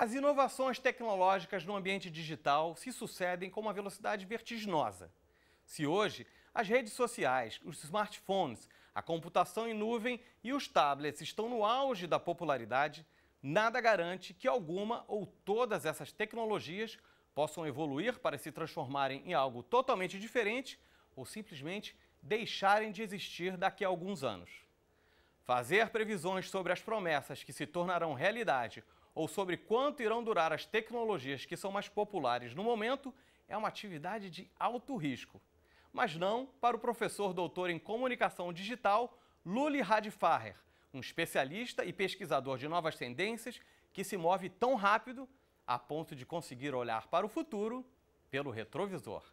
As inovações tecnológicas no ambiente digital se sucedem com uma velocidade vertiginosa. Se hoje as redes sociais, os smartphones, a computação em nuvem e os tablets estão no auge da popularidade, nada garante que alguma ou todas essas tecnologias possam evoluir para se transformarem em algo totalmente diferente ou simplesmente deixarem de existir daqui a alguns anos. Fazer previsões sobre as promessas que se tornarão realidade ou sobre quanto irão durar as tecnologias que são mais populares no momento é uma atividade de alto risco. Mas não para o professor doutor em comunicação digital Luli Radfarer, um especialista e pesquisador de novas tendências que se move tão rápido a ponto de conseguir olhar para o futuro pelo retrovisor.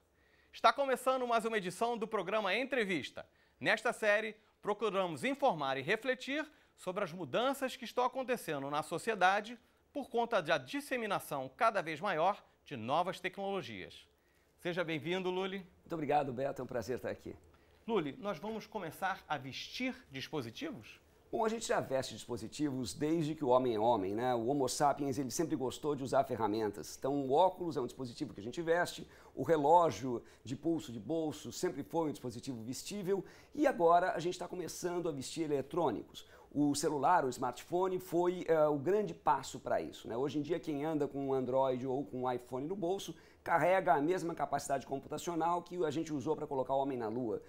Está começando mais uma edição do programa Entrevista. Nesta série, procuramos informar e refletir sobre as mudanças que estão acontecendo na sociedade por conta da disseminação cada vez maior de novas tecnologias. Seja bem-vindo, Luli. Muito obrigado, Beto. É um prazer estar aqui. Luli, nós vamos começar a vestir dispositivos? Bom, a gente já veste dispositivos desde que o homem é homem, né? O Homo sapiens, ele sempre gostou de usar ferramentas. Então, o óculos é um dispositivo que a gente veste, o relógio de pulso, de bolso, sempre foi um dispositivo vestível e agora a gente está começando a vestir eletrônicos. O celular, o smartphone, foi o grande passo para isso, né? Hoje em dia, quem anda com um Android ou com um iPhone no bolso carrega a mesma capacidade computacional que a gente usou para colocar o homem na Lua.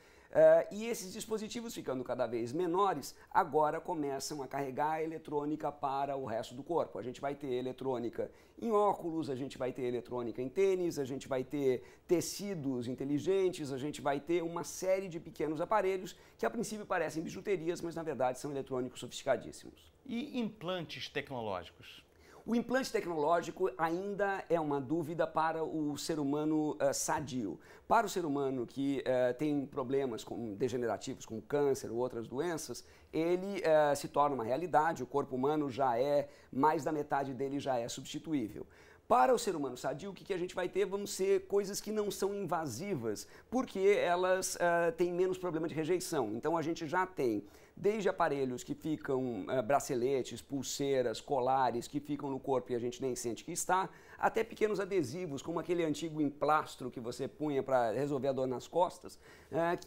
E esses dispositivos, ficando cada vez menores, agora começam a carregar a eletrônica para o resto do corpo. A gente vai ter eletrônica em óculos, a gente vai ter eletrônica em tênis, a gente vai ter tecidos inteligentes, a gente vai ter uma série de pequenos aparelhos que a princípio parecem bijuterias, mas na verdade são eletrônicos sofisticadíssimos. E implantes tecnológicos? O implante tecnológico ainda é uma dúvida para o ser humano sadio. Para o ser humano que tem problemas degenerativos, como câncer ou outras doenças, ele se torna uma realidade, o corpo humano já é, mais da metade dele já é substituível. Para o ser humano sadio, o que a gente vai ter vão ser coisas que não são invasivas, porque elas têm menos problema de rejeição. Então a gente já tem desde aparelhos que ficam braceletes, pulseiras, colares que ficam no corpo e a gente nem sente que está, até pequenos adesivos, como aquele antigo emplastro que você punha para resolver a dor nas costas,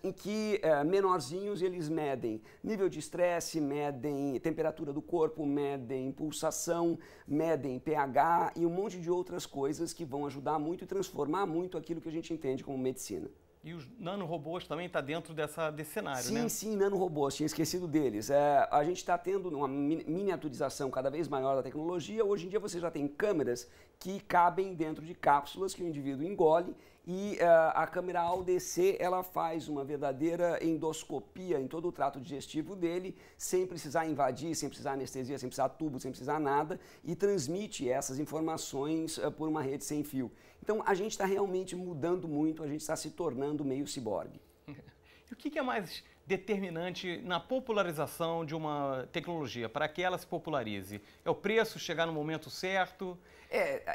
em que menorzinhos eles medem nível de estresse, medem temperatura do corpo, medem pulsação, medem pH e um monte de outras coisas que vão ajudar muito e transformar muito aquilo que a gente entende como medicina. E os nanorobôs também estão dentro desse cenário, né? Sim, nanorobôs, tinha esquecido deles. A gente está tendo uma miniaturização cada vez maior da tecnologia. Hoje em dia você já tem câmeras que cabem dentro de cápsulas que o indivíduo engole e a câmera, ao descer, ela faz uma verdadeira endoscopia em todo o trato digestivo dele, sem precisar invadir, sem precisar anestesia, sem precisar tubo, sem precisar nada, e transmite essas informações por uma rede sem fio. Então a gente está realmente mudando muito, a gente está se tornando meio ciborgue. E o que é mais determinante na popularização de uma tecnologia, para que ela se popularize? É o preço, chegar no momento certo?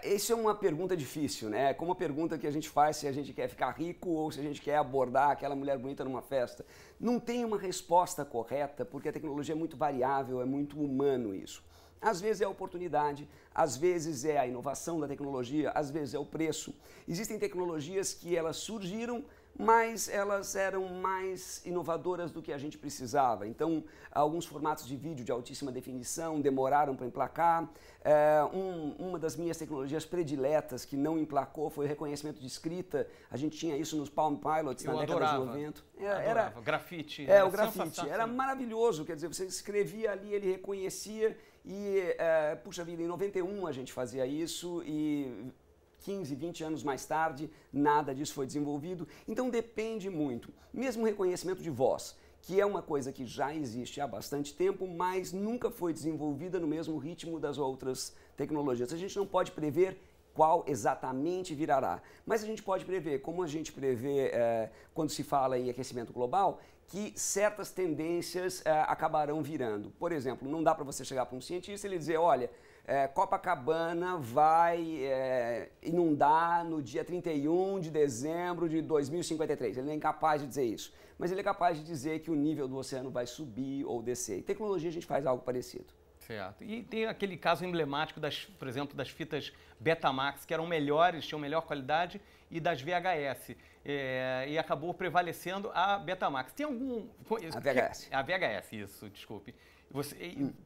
Isso é uma pergunta difícil, né? É como a pergunta que a gente faz se a gente quer ficar rico ou se a gente quer abordar aquela mulher bonita numa festa. Não tem uma resposta correta, porque a tecnologia é muito variável, é muito humano isso. Às vezes é a oportunidade, às vezes é a inovação da tecnologia, às vezes é o preço. Existem tecnologias que elas surgiram, mas elas eram mais inovadoras do que a gente precisava. Então, alguns formatos de vídeo de altíssima definição demoraram para emplacar. Uma das minhas tecnologias prediletas que não emplacou foi o reconhecimento de escrita. A gente tinha isso nos Palm Pilots na década de 90. Era grafite. O grafite. Era maravilhoso, quer dizer, você escrevia ali, ele reconhecia e, puxa vida, em 91 a gente fazia isso e 15, 20 anos mais tarde, nada disso foi desenvolvido. Então depende muito. Mesmo o reconhecimento de voz, que é uma coisa que já existe há bastante tempo, mas nunca foi desenvolvida no mesmo ritmo das outras tecnologias. A gente não pode prever qual exatamente virará, mas a gente pode prever, como a gente prevê quando se fala em aquecimento global, que certas tendências acabarão virando. Por exemplo, não dá para você chegar para um cientista e ele dizer, olha, Copacabana vai inundar no dia 31 de dezembro de 2053. Ele não é incapaz de dizer isso, mas ele é capaz de dizer que o nível do oceano vai subir ou descer. Em tecnologia a gente faz algo parecido. Certo. E tem aquele caso emblemático, por exemplo, das fitas Betamax, que eram melhores, tinham melhor qualidade, e das VHS. E acabou prevalecendo a Betamax. Tem algum... A VHS. A VHS, isso, desculpe.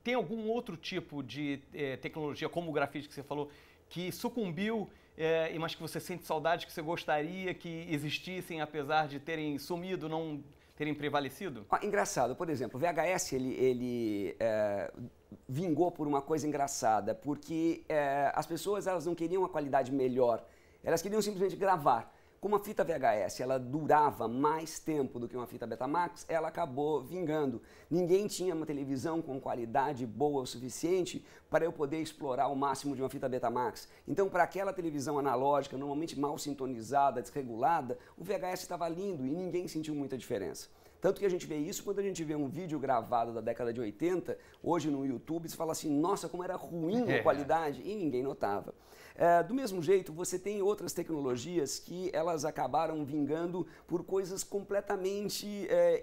Tem algum outro tipo de tecnologia, como o grafite que você falou, que sucumbiu, mas que você sente saudade, que você gostaria que existissem, apesar de terem sumido, não terem prevalecido? Engraçado, por exemplo, o VHS ele vingou por uma coisa engraçada, porque as pessoas elas não queriam uma qualidade melhor, elas queriam simplesmente gravar. Como a fita VHS ela durava mais tempo do que uma fita Betamax, ela acabou vingando. Ninguém tinha uma televisão com qualidade boa o suficiente para eu poder explorar o máximo de uma fita Betamax. Então, para aquela televisão analógica, normalmente mal sintonizada, desregulada, o VHS estava lindo e ninguém sentiu muita diferença. Tanto que a gente vê isso quando a gente vê um vídeo gravado da década de 80, hoje no YouTube, você fala assim, nossa, como era ruim a qualidade, e ninguém notava. Do mesmo jeito, você tem outras tecnologias que elas acabaram vingando por coisas completamente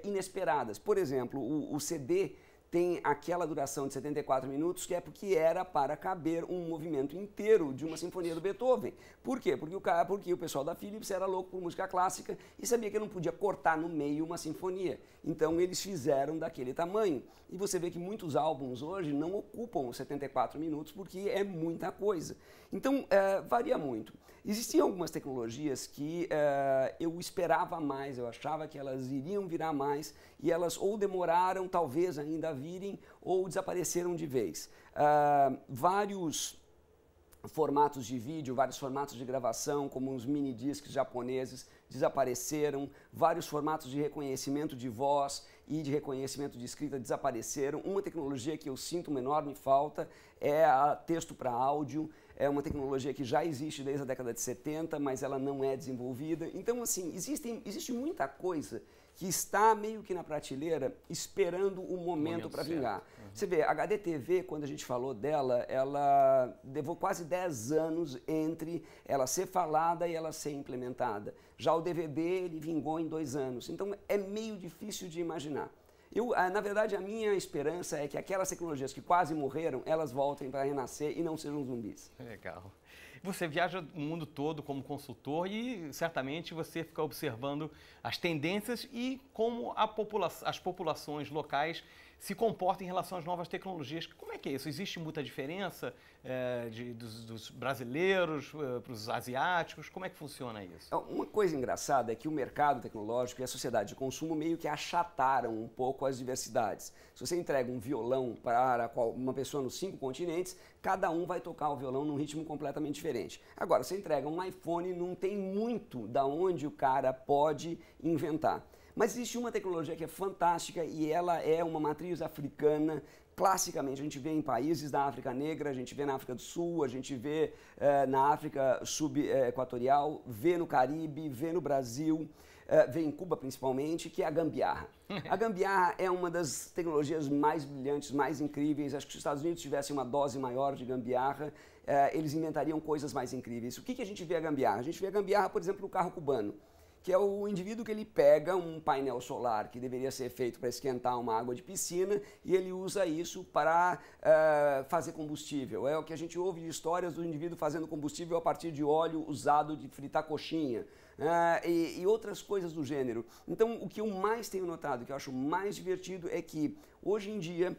inesperadas. Por exemplo, o CD tem aquela duração de 74 minutos, que é porque era para caber um movimento inteiro de uma sinfonia do Beethoven. Por quê? Porque o pessoal da Philips era louco por música clássica e sabia que não podia cortar no meio uma sinfonia. Então eles fizeram daquele tamanho. E você vê que muitos álbuns hoje não ocupam os 74 minutos porque é muita coisa. Então varia muito. Existiam algumas tecnologias que eu esperava mais, eu achava que elas iriam virar mais e elas ou demoraram, talvez ainda virem, ou desapareceram de vez. Vários formatos de vídeo, vários formatos de gravação, como os mini discs japoneses, desapareceram, vários formatos de reconhecimento de voz e de reconhecimento de escrita desapareceram. Uma tecnologia que eu sinto uma enorme falta é a texto para áudio. É uma tecnologia que já existe desde a década de 70, mas ela não é desenvolvida. Então, assim, existe muita coisa que está meio que na prateleira esperando o momento para vingar. Uhum. Você vê, a HDTV, quando a gente falou dela, ela levou quase 10 anos entre ela ser falada e ela ser implementada. Já o DVD, ele vingou em 2 anos. Então, é meio difícil de imaginar. Na verdade, a minha esperança é que aquelas tecnologias que quase morreram, elas voltem para renascer e não sejam zumbis. Legal. Você viaja o mundo todo como consultor e certamente você fica observando as tendências e como as populações locais se comportam em relação às novas tecnologias. Como é que é isso? Existe muita diferença dos brasileiros para os asiáticos? Como é que funciona isso? Uma coisa engraçada é que o mercado tecnológico e a sociedade de consumo meio que achataram um pouco as diversidades. Se você entrega um violão para uma pessoa nos 5 continentes, cada um vai tocar o violão num ritmo completamente diferente. Agora, você entrega um iPhone, não tem muito da onde o cara pode inventar. Mas existe uma tecnologia que é fantástica e ela é uma matriz africana. Classicamente, a gente vê em países da África Negra, a gente vê na África do Sul, a gente vê na África subequatorial, vê no Caribe, vê no Brasil, vê em Cuba principalmente, que é a gambiarra. A gambiarra é uma das tecnologias mais brilhantes, mais incríveis. Acho que se os Estados Unidos tivessem uma dose maior de gambiarra, eles inventariam coisas mais incríveis. O que a gente vê a gambiarra? A gente vê a gambiarra, por exemplo, no carro cubano, que é o indivíduo que ele pega um painel solar que deveria ser feito para esquentar uma água de piscina e ele usa isso para fazer combustível. É o que a gente ouve de histórias do indivíduo fazendo combustível a partir de óleo usado de fritar coxinha e outras coisas do gênero. Então, o que eu mais tenho notado, que eu acho mais divertido, é que hoje em dia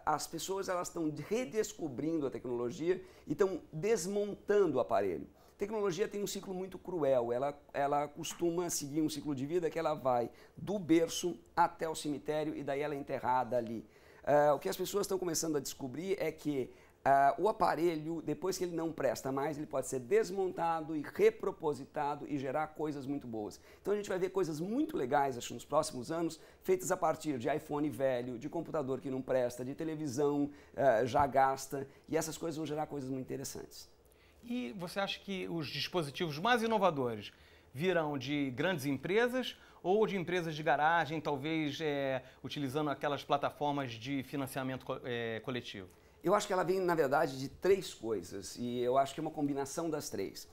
as pessoas elas estão redescobrindo a tecnologia e estão desmontando o aparelho. Tecnologia tem um ciclo muito cruel, ela costuma seguir um ciclo de vida que ela vai do berço até o cemitério e daí ela é enterrada ali. O que as pessoas estão começando a descobrir é que o aparelho, depois que ele não presta mais, ele pode ser desmontado e repropositado e gerar coisas muito boas. Então a gente vai ver coisas muito legais, acho, nos próximos anos, feitas a partir de iPhone velho, de computador que não presta, de televisão já gasta, e essas coisas vão gerar coisas muito interessantes. E você acha que os dispositivos mais inovadores virão de grandes empresas ou de empresas de garagem, talvez utilizando aquelas plataformas de financiamento coletivo? Eu acho que ela vem, na verdade, de 3 coisas, e eu acho que é uma combinação das 3.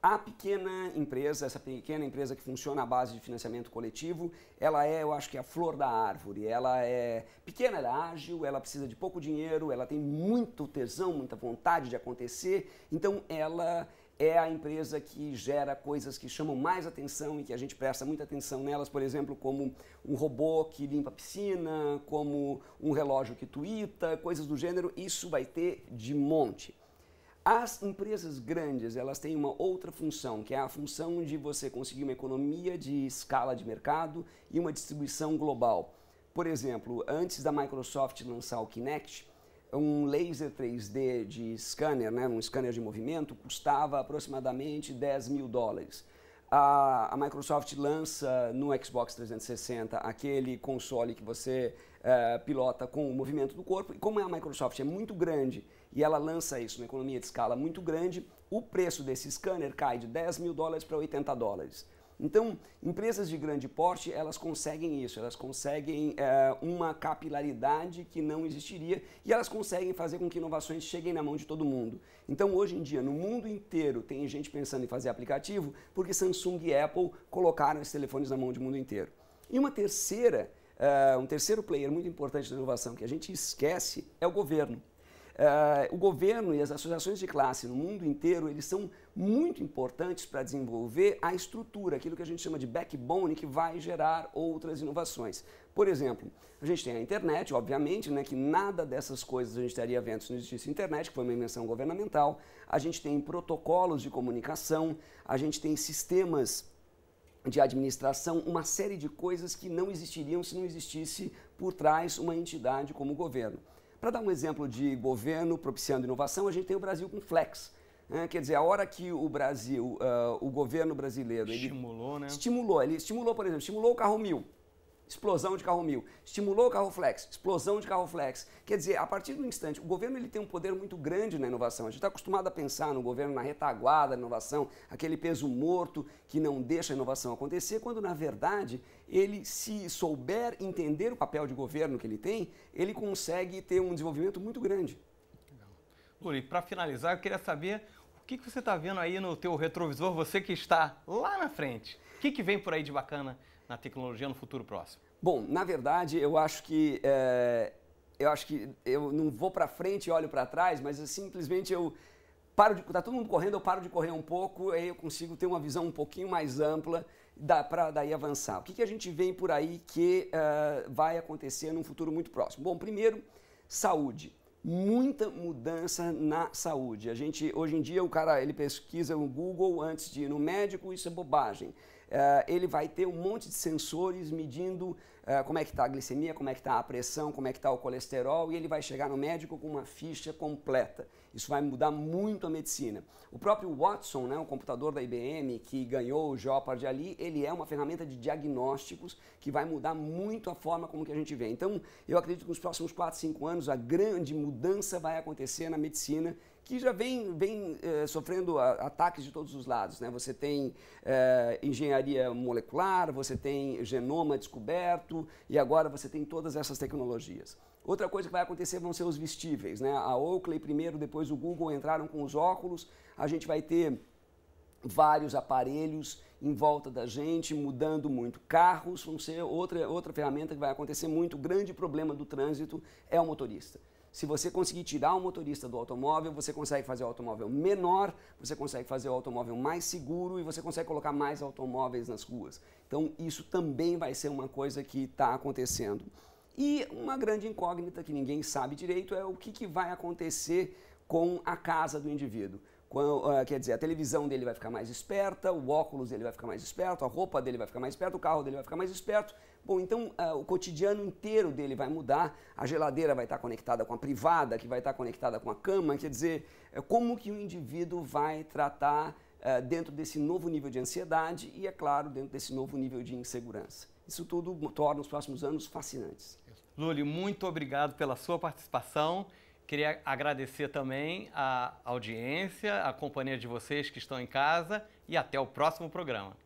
A pequena empresa, essa pequena empresa que funciona à base de financiamento coletivo, ela é, eu acho que é a flor da árvore. Ela é pequena, ela é ágil, ela precisa de pouco dinheiro, ela tem muito tesão, muita vontade de acontecer. Então ela é a empresa que gera coisas que chamam mais atenção e que a gente presta muita atenção nelas, por exemplo, como um robô que limpa a piscina, como um relógio que tuita, coisas do gênero. Isso vai ter de monte. As empresas grandes, elas têm uma outra função, que é a função de você conseguir uma economia de escala de mercado e uma distribuição global. Por exemplo, antes da Microsoft lançar o Kinect, um laser 3D de scanner, né, um scanner de movimento, custava aproximadamente $10.000. A Microsoft lança no Xbox 360 aquele console que você pilota com o movimento do corpo, e como a Microsoft é muito grande e ela lança isso numa economia de escala muito grande, o preço desse scanner cai de $10.000 para $80. Então, empresas de grande porte, elas conseguem isso, elas conseguem uma capilaridade que não existiria e elas conseguem fazer com que inovações cheguem na mão de todo mundo. Então, hoje em dia, no mundo inteiro, tem gente pensando em fazer aplicativo porque Samsung e Apple colocaram esses telefones na mão do mundo inteiro. E um terceiro player muito importante da inovação que a gente esquece é o governo. O governo e as associações de classe no mundo inteiro, eles são muito importantes para desenvolver a estrutura, aquilo que a gente chama de backbone, que vai gerar outras inovações. Por exemplo, a gente tem a internet, obviamente, né, que nada dessas coisas a gente estaria vendo se não existisse internet, que foi uma invenção governamental. A gente tem protocolos de comunicação, a gente tem sistemas de administração, uma série de coisas que não existiriam se não existisse por trás uma entidade como o governo. Para dar um exemplo de governo propiciando inovação, a gente tem o Brasil com Flex. Quer dizer, a hora que o Brasil, o governo brasileiro... Estimulou, né? Ele estimulou, por exemplo, estimulou o carro 1000. Explosão de carro 1000. Estimulou o carro flex, explosão de carro flex. Quer dizer, a partir do instante, o governo ele tem um poder muito grande na inovação. A gente está acostumado a pensar no governo na retaguarda da inovação, aquele peso morto que não deixa a inovação acontecer, quando na verdade ele, se souber entender o papel de governo que ele tem, ele consegue ter um desenvolvimento muito grande. Luri, para finalizar, eu queria saber o que você está vendo aí no teu retrovisor, você que está lá na frente. O que vem por aí de bacana na tecnologia no futuro próximo? Bom, na verdade, eu acho que eu não vou para frente e olho para trás, mas simplesmente tá todo mundo correndo, eu paro de correr um pouco, aí eu consigo ter uma visão um pouquinho mais ampla para daí avançar. O que a gente vê por aí que vai acontecer num futuro muito próximo? Bom, primeiro, saúde. Muita mudança na saúde. Hoje em dia, o cara ele pesquisa no Google antes de ir no médico, isso é bobagem. Ele vai ter um monte de sensores medindo como é que está a glicemia, como é que está a pressão, como é que está o colesterol, e ele vai chegar no médico com uma ficha completa. Isso vai mudar muito a medicina. O próprio Watson, né, o computador da IBM que ganhou o Jeopardy ali, ele é uma ferramenta de diagnósticos que vai mudar muito a forma como que a gente vê. Então, eu acredito que nos próximos 4, 5 anos a grande mudança vai acontecer na medicina, que já vem sofrendo ataques de todos os lados, né? Você tem engenharia molecular, você tem genoma descoberto e agora você tem todas essas tecnologias. Outra coisa que vai acontecer vão ser os vestíveis, né? A Oakley primeiro, depois o Google entraram com os óculos, a gente vai ter vários aparelhos em volta da gente, mudando muito. Carros vão ser outra ferramenta que vai acontecer muito. O grande problema do trânsito é o motorista. Se você conseguir tirar o motorista do automóvel, você consegue fazer o automóvel menor, você consegue fazer o automóvel mais seguro e você consegue colocar mais automóveis nas ruas. Então, isso também vai ser uma coisa que está acontecendo. E uma grande incógnita que ninguém sabe direito é o que vai acontecer com a casa do indivíduo. Quer dizer, a televisão dele vai ficar mais esperta, o óculos dele vai ficar mais esperto, a roupa dele vai ficar mais esperta, o carro dele vai ficar mais esperto. Bom, então o cotidiano inteiro dele vai mudar, a geladeira vai estar conectada com a privada, que vai estar conectada com a cama, quer dizer, como que o indivíduo vai tratar dentro desse novo nível de ansiedade e, é claro, dentro desse novo nível de insegurança. Isso tudo torna os próximos anos fascinantes. Luli, muito obrigado pela sua participação. Queria agradecer também a audiência, a companhia de vocês que estão em casa e até o próximo programa.